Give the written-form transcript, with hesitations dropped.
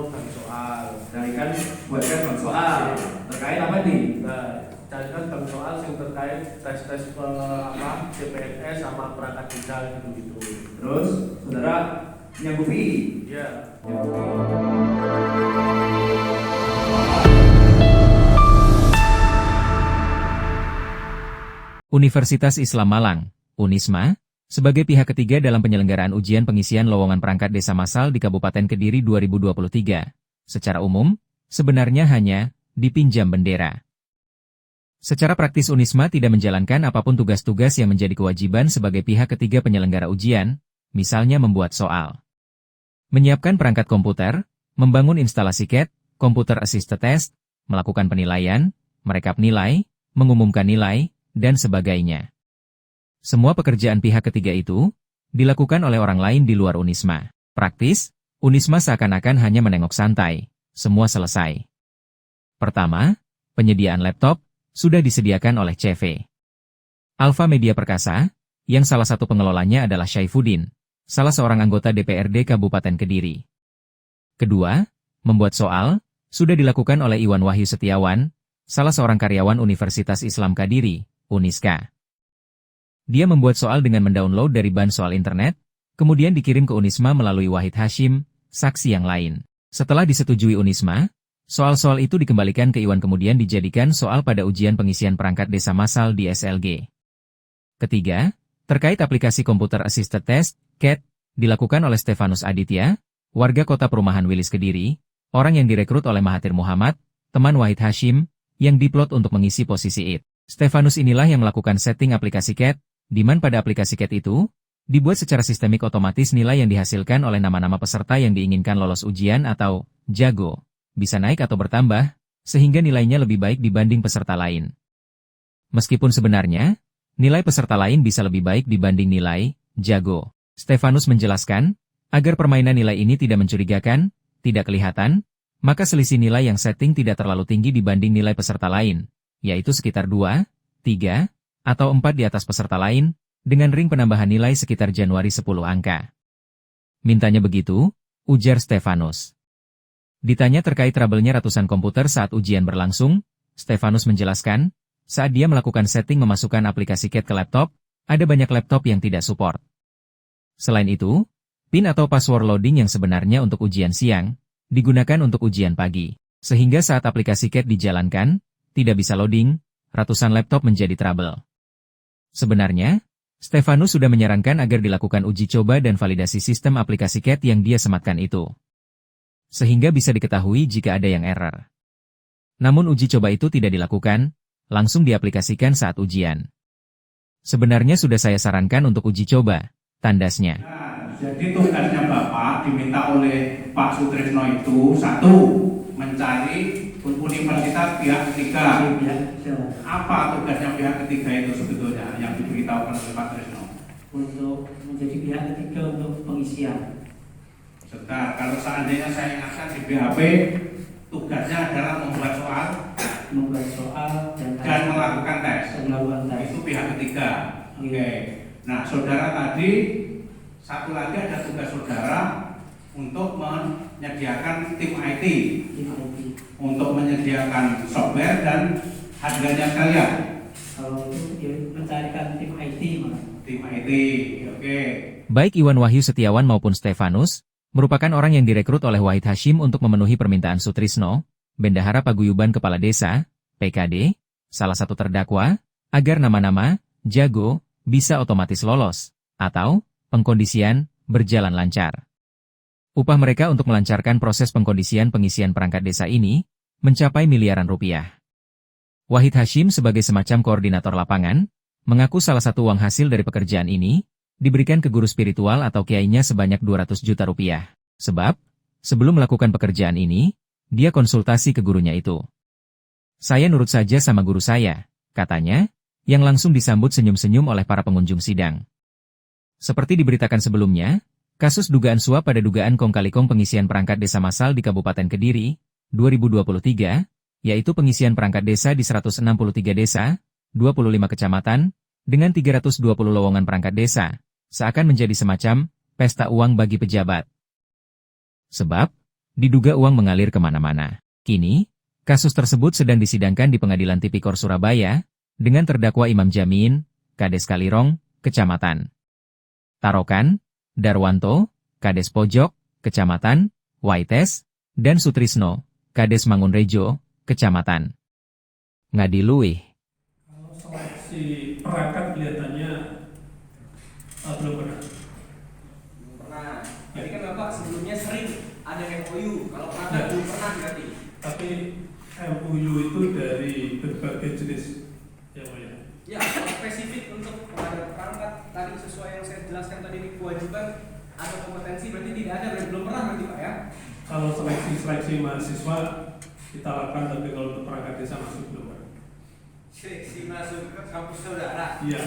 bank soal. Carikan, buatkan bank soal terkait apa nih? Nah, carikan bank soal yang terkait tes-tes CPNS sama perangkat desa gitu-gitu. Terus saudara nyanggupi. Iya. Universitas Islam Malang, Unisma, sebagai pihak ketiga dalam penyelenggaraan ujian pengisian lowongan perangkat desa massal di Kabupaten Kediri 2023. Secara umum, sebenarnya hanya dipinjam bendera. Secara praktis Unisma tidak menjalankan apapun tugas-tugas yang menjadi kewajiban sebagai pihak ketiga penyelenggara ujian, misalnya membuat soal, menyiapkan perangkat komputer, membangun instalasi CAT, Computer Assisted Test, melakukan penilaian, merekap nilai, mengumumkan nilai, dan sebagainya. Semua pekerjaan pihak ketiga itu dilakukan oleh orang lain di luar Unisma. Praktis, Unisma seakan-akan hanya menengok santai. Semua selesai. Pertama, penyediaan laptop sudah disediakan oleh CV Alfa Media Perkasa, yang salah satu pengelolanya adalah Syaifuddin, salah seorang anggota DPRD Kabupaten Kediri. Kedua, membuat soal sudah dilakukan oleh Iwan Wahyu Setiawan, salah seorang karyawan Universitas Islam Kediri, Uniska. Dia membuat soal dengan mendownload dari bank soal internet, kemudian dikirim ke Unisma melalui Wahid Hashim, saksi yang lain. Setelah disetujui Unisma, soal-soal itu dikembalikan ke Iwan kemudian dijadikan soal pada ujian pengisian perangkat desa massal di SLG. Ketiga, terkait aplikasi Computer Assisted Test, CAT, dilakukan oleh Stefanus Aditya, warga kota perumahan Wilis Kediri, orang yang direkrut oleh Mahathir Muhammad, teman Wahid Hashim, yang diplot untuk mengisi posisi IT. Stefanus inilah yang melakukan setting aplikasi CAT, di mana pada aplikasi CAT itu, dibuat secara sistemik otomatis nilai yang dihasilkan oleh nama-nama peserta yang diinginkan lolos ujian atau jago, bisa naik atau bertambah, sehingga nilainya lebih baik dibanding peserta lain. Meskipun sebenarnya, nilai peserta lain bisa lebih baik dibanding nilai jago. Stefanus menjelaskan, agar permainan nilai ini tidak mencurigakan, tidak kelihatan, maka selisih nilai yang setting tidak terlalu tinggi dibanding nilai peserta lain, yaitu sekitar 2, 3, atau 4 di atas peserta lain, dengan ring penambahan nilai sekitar Januari 10 angka. Mintanya begitu, ujar Stefanus. Ditanya terkait trouble-nya ratusan komputer saat ujian berlangsung, Stefanus menjelaskan, saat dia melakukan setting memasukkan aplikasi CAT ke laptop, ada banyak laptop yang tidak support. Selain itu, PIN atau password loading yang sebenarnya untuk ujian siang, digunakan untuk ujian pagi. Sehingga saat aplikasi CAT dijalankan, tidak bisa loading, ratusan laptop menjadi trouble. Sebenarnya, Stefanus sudah menyarankan agar dilakukan uji coba dan validasi sistem aplikasi CAT yang dia sematkan itu, sehingga bisa diketahui jika ada yang error. Namun uji coba itu tidak dilakukan, langsung diaplikasikan saat ujian. Sebenarnya sudah saya sarankan untuk uji coba, tandasnya. Jadi tugasnya Bapak diminta oleh Pak Sutrisno itu, satu, mencari universitas pihak ketiga. Apa tugasnya pihak ketiga itu sebetulnya yang diberitahukan oleh Pak Trisno? Untuk menjadi pihak ketiga untuk pengisian. Sebentar, kalau seandainya saya ingatkan di BHP, tugasnya adalah membuat soal dan melakukan tes. Itu pihak ketiga. Oke. Nah, saudara tadi satu lagi ada tugas saudara untuk menyediakan tim IT. Untuk menyediakan software dan harganya sekalian. Kalau itu dia mencarikan tim IT malah. Tim IT, oke. Baik Iwan Wahyu Setiawan maupun Stefanus, merupakan orang yang direkrut oleh Wahid Hashim untuk memenuhi permintaan Sutrisno, Bendahara Paguyuban Kepala Desa, PKD, salah satu terdakwa, agar nama-nama jago bisa otomatis lolos, atau pengkondisian berjalan lancar. Upah mereka untuk melancarkan proses pengkondisian pengisian perangkat desa ini mencapai miliaran rupiah. Wahid Hashim sebagai semacam koordinator lapangan, mengaku salah satu uang hasil dari pekerjaan ini diberikan ke guru spiritual atau kiainya sebanyak 200 juta rupiah. Sebab, sebelum melakukan pekerjaan ini, dia konsultasi ke gurunya itu. Saya nurut saja sama guru saya, katanya, yang langsung disambut senyum-senyum oleh para pengunjung sidang. Seperti diberitakan sebelumnya, kasus dugaan suap pada dugaan kong kali kong pengisian perangkat desa massal di Kabupaten Kediri, 2023, yaitu pengisian perangkat desa di 163 desa, 25 kecamatan, dengan 320 lowongan perangkat desa, seakan menjadi semacam pesta uang bagi pejabat. Sebab, Diduga uang mengalir kemana-mana. Kini, kasus tersebut sedang disidangkan di Pengadilan Tipikor Surabaya, dengan terdakwa Imam Jamin, Kades Kalirong, Kecamatan Tarokan, Darwanto, Kades Pojok, Kecamatan Waites, dan Sutrisno, Kades Mangunrejo, Kecamatan Ngadiluih. Kalau seleksi perangkat kelihatannya belum pernah. Pernah. Jadi kan Bapak sebelumnya sering ada MOU. Kalau perangkat Ya. belum pernah berarti. Tapi MOU itu dari berbagai jenis, ya Mulia. Ya, kalau spesifik untuk pengadaan perangkat tadi sesuai yang saya jelaskan tadi ini kewajiban atau kompetensi berarti tidak ada, berarti belum pernah berarti Pak ya. Kalau seleksi mahasiswa kita lakukan, tapi kalau untuk perangkat desa masuk belum pernah. Seleksi masuk ke kampus saudara. Iya.